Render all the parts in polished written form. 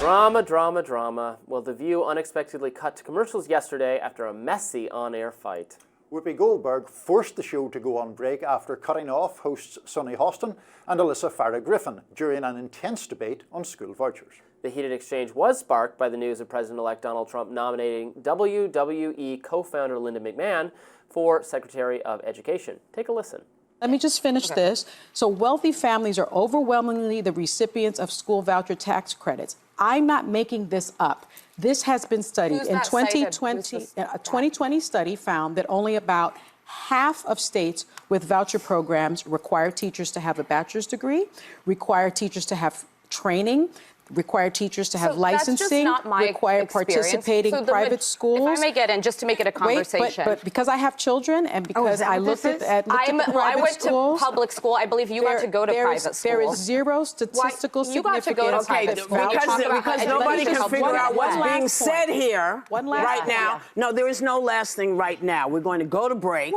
Drama, drama, drama. Well, The View unexpectedly cut to commercials yesterday after a messy on-air fight. Whoopi Goldberg forced the show to go on break after cutting off hosts Sunny Hostin and Alyssa Farah-Griffin during an intense debate on school vouchers. The heated exchange was sparked by the news of President-elect Donald Trump nominating WWE co-founder Linda McMahon for Secretary of Education. Take a listen. Let me just finish this. So wealthy families are overwhelmingly the recipients of school voucher tax credits. I'm not making this up. This has been studied. In 2020, a 2020 study found that only about half of states with voucher programs require teachers to have a bachelor's degree, require teachers to have training, require teachers to have licensing, require participating private schools. If I may get in, just to make it a conversation. But because I have children and because I looked at the private I went schools, to public school. I believe you got to go to private school. There is zero statistical significance. You got to go to private school. Because nobody can figure out what's being said here right now. No, there is no last thing right now. We're going to go to break,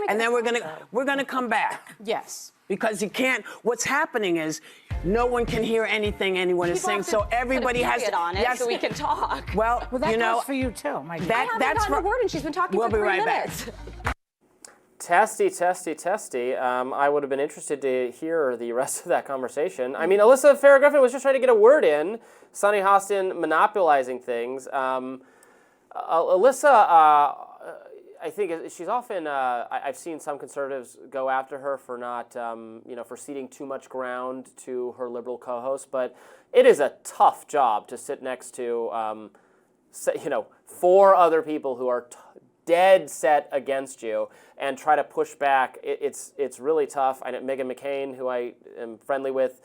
and then we're going to come back. Yes. Because you can't. What's happening is no one can hear anything anyone is saying. So everybody has to on it so we can talk. Well, that goes for you too, my dear. That's for a word, and she's been talking for 3 minutes. Testy. I would have been interested to hear the rest of that conversation. I mean, Alyssa Farah-Griffin was just trying to get a word in. Sunny Hostin monopolizing things. Alyssa, I think she's often. I've seen some conservatives go after her for not, for ceding too much ground to her liberal co-host. But it is a tough job to sit next to, 4 other people who are dead set against you and try to push back. It's really tough. I know Meghan McCain, who I am friendly with,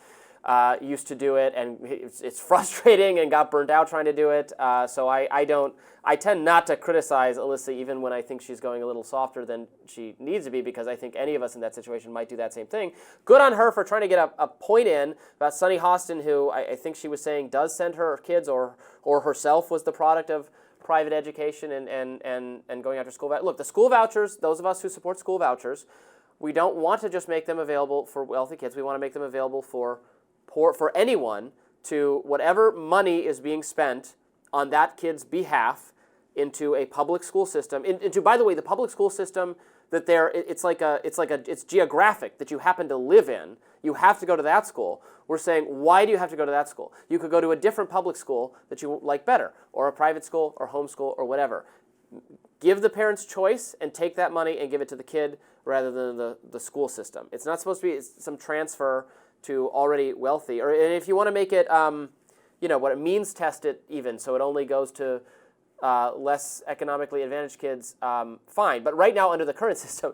used to do it, and it's frustrating and got burnt out trying to do it. So I tend not to criticize Alyssa even when I think she's going a little softer than she needs to be, because I think any of us in that situation might do that same thing. Good on her for trying to get a point in about Sunny Hostin, who I think she was saying does send her kids or herself was the product of private education and going after school vouchers. Look, the school vouchers, those of us who support school vouchers, we don't want to just make them available for wealthy kids. We want to make them available for anyone, to whatever money is being spent on that kid's behalf into a public school system. Into, by the way, the public school system that it's geographic, that you happen to live in. You have to go to that school. We're saying, why do you have to go to that school? You could go to a different public school that you like better, or a private school, or homeschool, or whatever. Give the parents choice and take that money and give it to the kid rather than the school system. It's not supposed to be some transfer to already wealthy. And if you want to make it, what it means, test it even, so it only goes to less economically advantaged kids, fine. But right now, under the current system,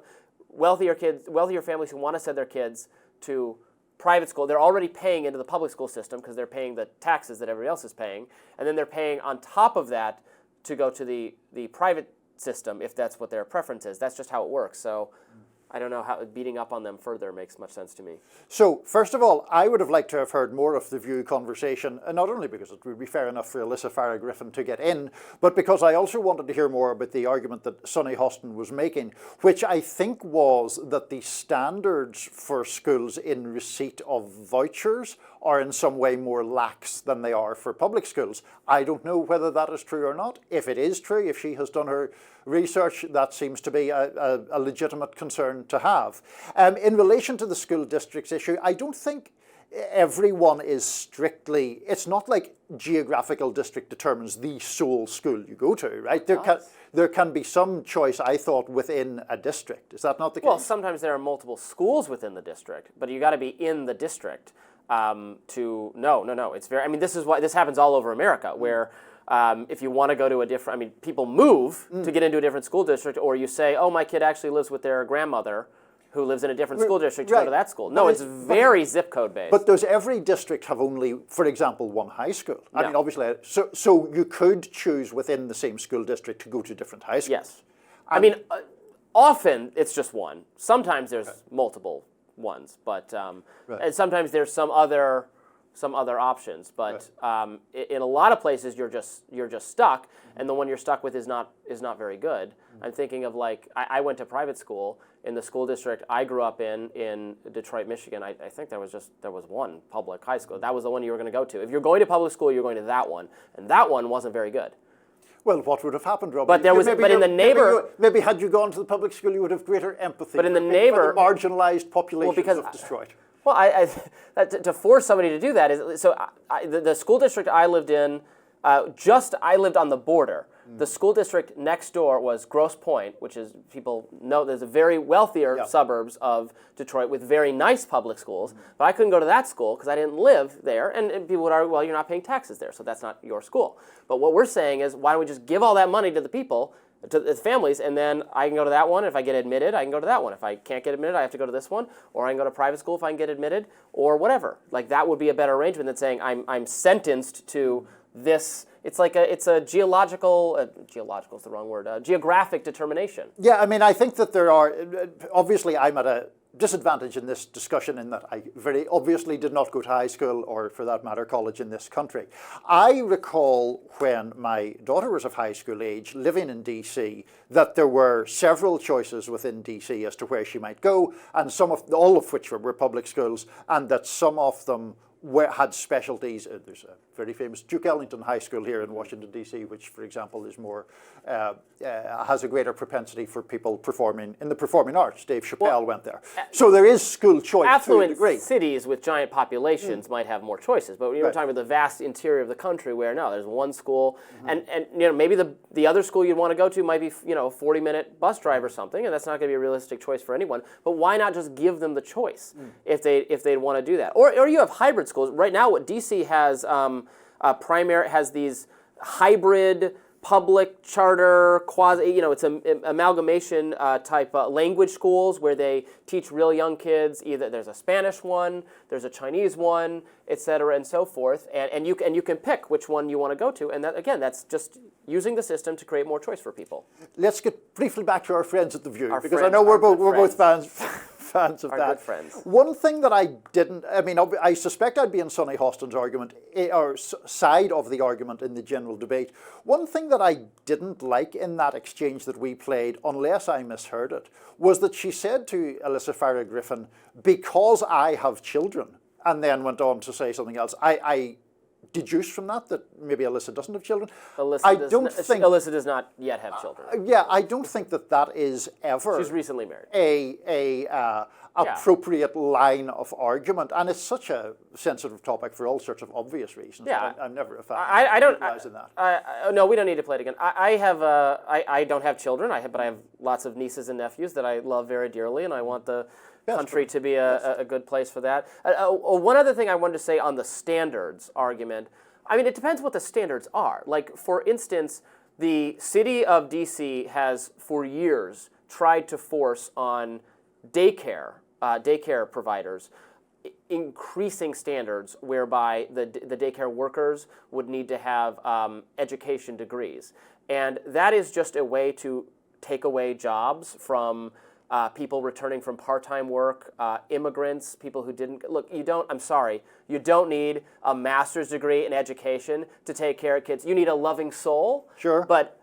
wealthier families who want to send their kids to private school, they're already paying into the public school system because they're paying the taxes that everybody else is paying, and then they're paying on top of that to go to the private system if that's what their preference is. That's just how it works. So I don't know how beating up on them further makes much sense to me. So, first of all, I would have liked to have heard more of the View conversation, and not only because it would be fair enough for Alyssa Farah-Griffin to get in, but because I also wanted to hear more about the argument that Sunny Hostin was making, which I think was that the standards for schools in receipt of vouchers are in some way more lax than they are for public schools. I don't know whether that is true or not. If it is true, if she has done her research, that seems to be a legitimate concern to have. In relation to the school districts issue, I don't think everyone is strictly, it's not like geographical district determines the sole school you go to, right? There can be some choice, I thought, within a district. Is that not the case? Well, sometimes there are multiple schools within the district, but you got to be in the district no. It's very, this happens all over America, where if you want to go to a different, people move to get into a different school district, or you say, oh, my kid actually lives with their grandmother who lives in a different school district to go to that school. No, it's very zip code based. But does every district have only, for example, one high school? I mean, obviously, so you could choose within the same school district to go to different high schools. Yes. Often it's just one. Sometimes there's multiple ones, but and sometimes there's some other options. But in a lot of places, you're just stuck, and the one you're stuck with is not very good. I'm thinking of I went to private school, in the school district I grew up in Detroit, Michigan, I think there was one public high school. That was the one you were going to go to. If you're going to public school, you're going to that one, and that one wasn't very good. Well, what would have happened, Robby? But in the neighbor, maybe had you gone to the public school, you would have greater empathy. But in the for the marginalised populations of Detroit. Well, to force somebody to do that is so. The school district I lived in, I lived on the border. The school district next door was Grosse Pointe, which is, people know, there's a very wealthier suburbs of Detroit with very nice public schools. But I couldn't go to that school because I didn't live there. And people would argue, well, you're not paying taxes there, so that's not your school. But what we're saying is, why don't we just give all that money to the people, to the families, and then I can go to that one. If I get admitted, I can go to that one. If I can't get admitted, I have to go to this one. Or I can go to private school if I can get admitted, or whatever. Like, that would be a better arrangement than saying I'm sentenced to this. It's a geographic determination. Yeah, I mean, I think that there are, obviously I'm at a disadvantage in this discussion in that I very obviously did not go to high school or, for that matter, college in this country. I recall when my daughter was of high school age, living in DC, that there were several choices within DC as to where she might go, and all of which were public schools, and that some of them had specialties. There's a very famous Duke Ellington High School here in Washington, D.C., which, for example, is more has a greater propensity for people performing in the performing arts. Dave Chappelle went there. So there is school choice to a degree. Affluent cities with giant populations might have more choices, but when you're talking about the vast interior of the country where, no, there's one school, and maybe the other school you'd want to go to might be, a 40-minute bus drive or something, and that's not going to be a realistic choice for anyone. But why not just give them the choice if they'd want to do that? Or you have hybrid schools. Right now, what DC has has these hybrid public charter quasi, it's an amalgamation type language schools where they teach real young kids. Either there's a Spanish one, there's a Chinese one, et cetera, and so forth. And you can pick which one you want to go to. And that, again, that's just using the system to create more choice for people. Let's get briefly back to our friends at the View, because I know we're both fans of our that. Good friends. One thing that I suspect I'd be in Sonny Hostin's argument, or side of the argument in the general debate. One thing that I didn't like in that exchange that we played, unless I misheard it, was that she said to Alyssa Farah Griffin, "Because I have children," and then went on to say something else. I deduce from that maybe Alyssa doesn't have children. Alyssa does not yet have children. Yeah, I don't think that is ever. She's recently married. A appropriate line of argument, and it's such a sensitive topic for all sorts of obvious reasons. Yeah, I'm never a fan. I don't. That. No, we don't need to play it again. I don't have children. But I have lots of nieces and nephews that I love very dearly, and I want the country to be a good place for that. One other thing I wanted to say on the standards argument, it depends what the standards are. Like, for instance, the city of DC has for years tried to force on daycare providers increasing standards whereby the daycare workers would need to have education degrees. And that is just a way to take away jobs from people returning from part-time work, immigrants, people who didn't. Look, you don't need a master's degree in education to take care of kids. You need a loving soul. Sure. But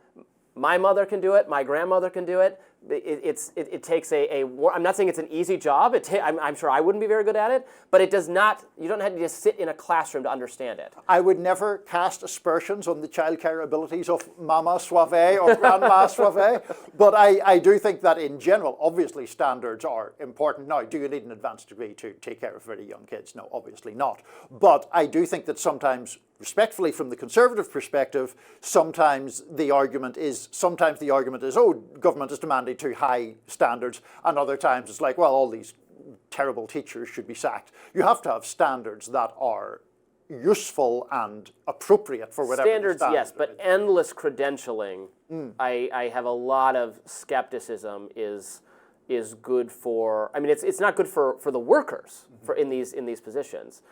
my mother can do it. My grandmother can do it. It takes I'm not saying it's an easy job. I'm sure I wouldn't be very good at it, but it does not. You don't have to just sit in a classroom to understand it. I would never cast aspersions on the childcare abilities of Mama Soave or Grandma Soave, but I do think that in general, obviously standards are important. Now, do you need an advanced degree to take care of very young kids? No, obviously not. But I do think that sometimes, respectfully from the conservative perspective, sometimes the argument is, oh, government is demanding too high standards, and other times it's like, well, all these terrible teachers should be sacked. You have to have standards that are useful and appropriate for whatever standards, yes, but endless credentialing, I have a lot of skepticism is good for. It's not good for the workers in these positions.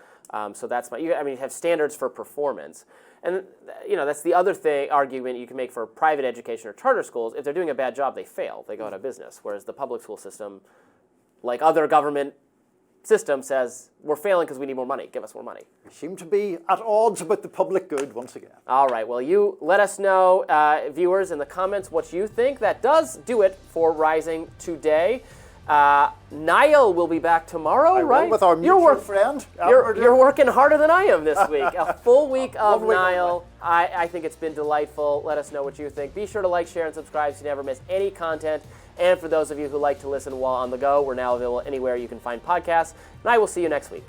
So that's you have standards for performance. And that's the other argument you can make for private education or charter schools. If they're doing a bad job, they fail. They go out of business. Whereas the public school system, like other government system, says we're failing because we need more money. Give us more money. We seem to be at odds with the public good once again. All right. Well, you let us know, viewers, in the comments what you think. That does do it for Rising today. Niall will be back tomorrow, right? With our mutual friend. You're working harder than I am this week. A full week of Niall. I think it's been delightful. Let us know what you think. Be sure to like, share, and subscribe so you never miss any content. And for those of you who like to listen while on the go, we're now available anywhere you can find podcasts. And I will see you next week.